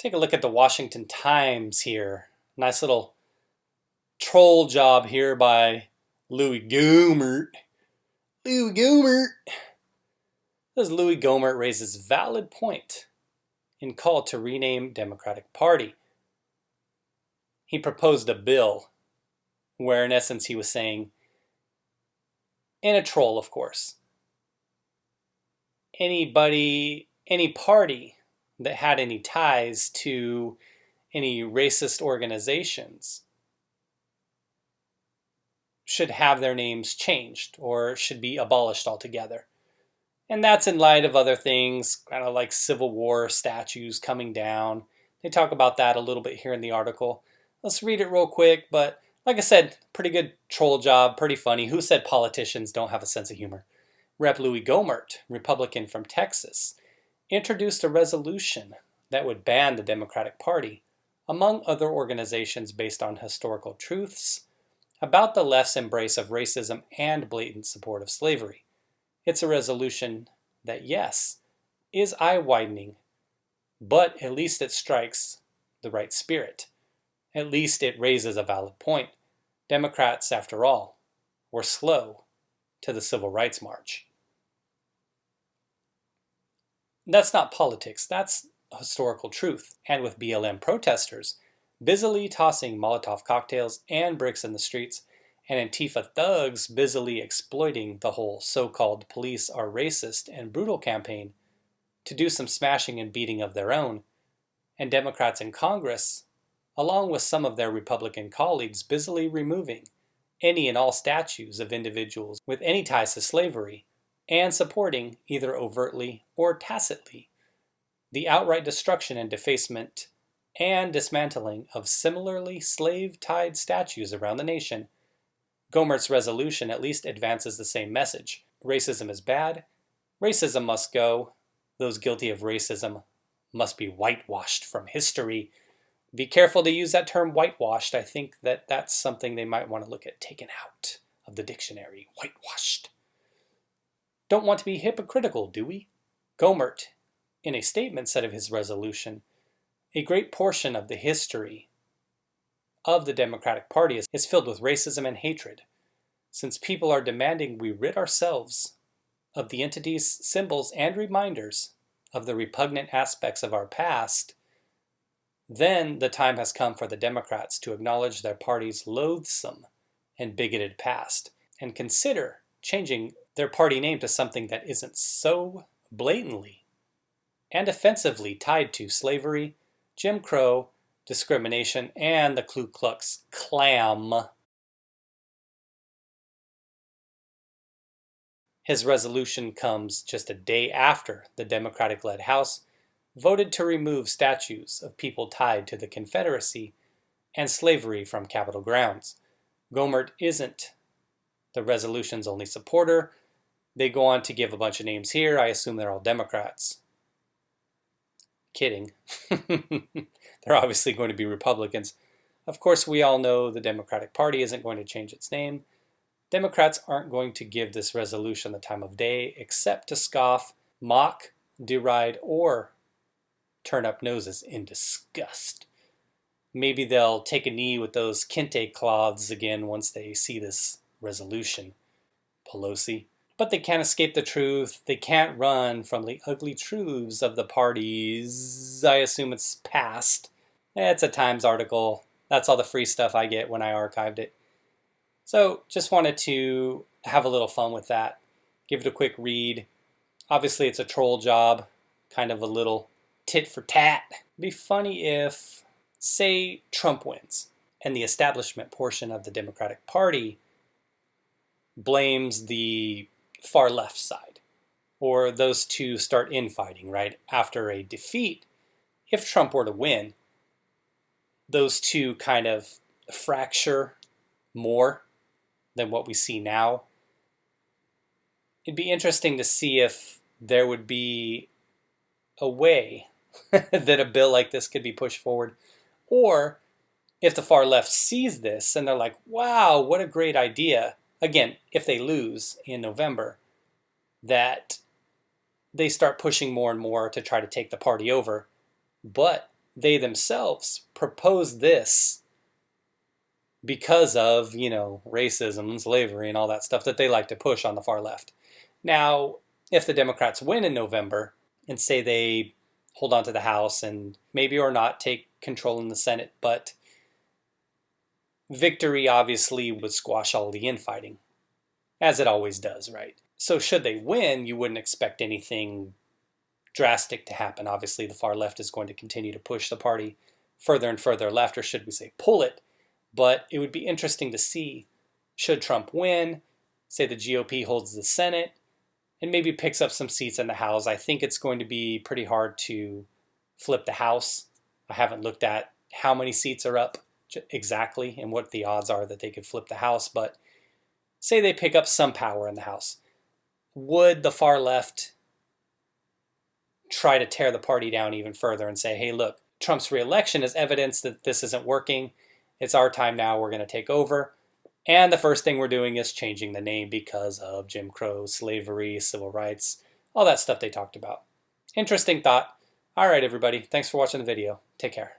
Take a look at the Washington Times here. Nice little troll job here by Louie Gohmert. Louie Gohmert. As Louie Gohmert raises valid point in call to rename Democratic Party. He proposed a bill where in essence he was saying, and a troll of course, any party that had any ties to any racist organizations should have their names changed or should be abolished altogether. And that's in light of other things, kind of like Civil War statues coming down. They talk about that a little bit here in the article. Let's read it real quick, but like I said, pretty good troll job, pretty funny. Who said politicians don't have a sense of humor? Rep. Louie Gohmert, Republican from Texas, introduced a resolution that would ban the Democratic Party, among other organizations based on historical truths, about the left's embrace of racism and blatant support of slavery. It's a resolution that, yes, is eye-widening, but at least it strikes the right spirit. At least it raises a valid point. Democrats, after all, were slow to the Civil Rights March. That's not politics, that's historical truth. And with BLM protesters busily tossing Molotov cocktails and bricks in the streets, and Antifa thugs busily exploiting the whole so-called police are racist and brutal campaign to do some smashing and beating of their own, and Democrats in Congress, along with some of their Republican colleagues, busily removing any and all statues of individuals with any ties to slavery, and supporting, either overtly or tacitly, the outright destruction and defacement and dismantling of similarly slave-tied statues around the nation. Gohmert's resolution at least advances the same message. Racism is bad. Racism must go. Those guilty of racism must be whitewashed from history. Be careful to use that term whitewashed. I think that that's something they might want to look at taken out of the dictionary. Whitewashed. Don't want to be hypocritical, do we? Gohmert, in a statement said of his resolution, a great portion of the history of the Democratic Party is filled with racism and hatred. Since people are demanding we rid ourselves of the entities, symbols, and reminders of the repugnant aspects of our past, then the time has come for the Democrats to acknowledge their party's loathsome and bigoted past and consider changing their party name to something that isn't so blatantly and offensively tied to slavery, Jim Crow, discrimination, and the Ku Klux Klan. His resolution comes just a day after the Democratic-led House voted to remove statues of people tied to the Confederacy and slavery from Capitol grounds. Gohmert isn't the resolution's only supporter. They go on to give a bunch of names here. I assume they're all Democrats. Kidding. They're obviously going to be Republicans. Of course, we all know the Democratic Party isn't going to change its name. Democrats aren't going to give this resolution the time of day except to scoff, mock, deride, or turn up noses in disgust. Maybe they'll take a knee with those kente cloths again once they see this resolution. Pelosi. But they can't escape the truth. They can't run from the ugly truths of the parties. I assume it's past. It's a Times article. That's all the free stuff I get when I archived it. So just wanted to have a little fun with that. Give it a quick read. Obviously it's a troll job. Kind of a little tit for tat. It'd be funny if, say, Trump wins and the establishment portion of the Democratic Party blames the far left side, or those two start infighting right after a defeat. If Trump were to win, those two kind of fracture more than what we see now. It'd be interesting to see if there would be a way that a bill like this could be pushed forward, or if the far left sees this and they're like, wow, what a great idea. Again, if they lose in November, that they start pushing more and more to try to take the party over. But they themselves proposed this because of, racism and slavery and all that stuff that they like to push on the far left. Now, if the Democrats win in November and say they hold on to the House and maybe or not take control in the Senate, but victory obviously would squash all the infighting, as it always does, right? So should they win, you wouldn't expect anything drastic to happen. Obviously, the far left is going to continue to push the party further and further left, or should we say pull it. But it would be interesting to see, should Trump win, say the GOP holds the Senate, and maybe picks up some seats in the House. I think it's going to be pretty hard to flip the House. I haven't looked at how many seats are up exactly and what the odds are that they could flip the House, but say they pick up some power in the House. Would the far left try to tear the party down even further and say, hey, look, Trump's reelection is evidence that this isn't working. It's our time now. We're going to take over. And the first thing we're doing is changing the name because of Jim Crow, slavery, civil rights, all that stuff they talked about. Interesting thought. All right, everybody. Thanks for watching the video. Take care.